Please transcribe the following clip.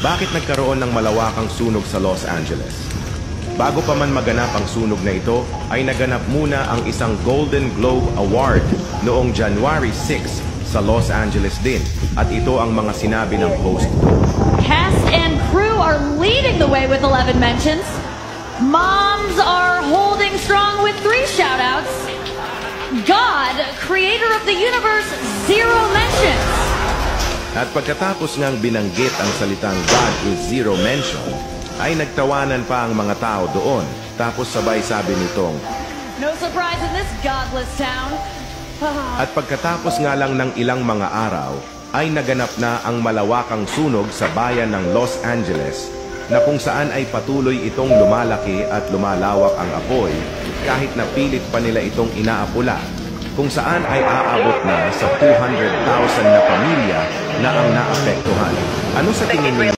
Bakit nagkaroon ng malawakang sunog sa Los Angeles? Bago pa man maganap ang sunog na ito, ay naganap muna ang isang Golden Globe Award noong January 6 sa Los Angeles din. At ito ang mga sinabi ng host. Cast and crew are leading the way with 11 mentions. Moms are holding strong with 3 shout-outs. God, creator of the universe, 0 mentions. At pagkatapos ngang binanggit ang salitang God is 0 mention, ay nagtawanan pa ang mga tao doon. Tapos sabay sabi nitong, No surprise in this godless town. at pagkatapos nga lang ng ilang mga araw, ay naganap na ang malawakang sunog sa bayan ng Los Angeles, na kung saan ay patuloy itong lumalaki at lumalawak ang apoy kahit na pilit pa nila itong inaapula, kung saan ay aabot na sa 200,000 na pamilya na ang naapektuhan. Ano sa tingin niyo?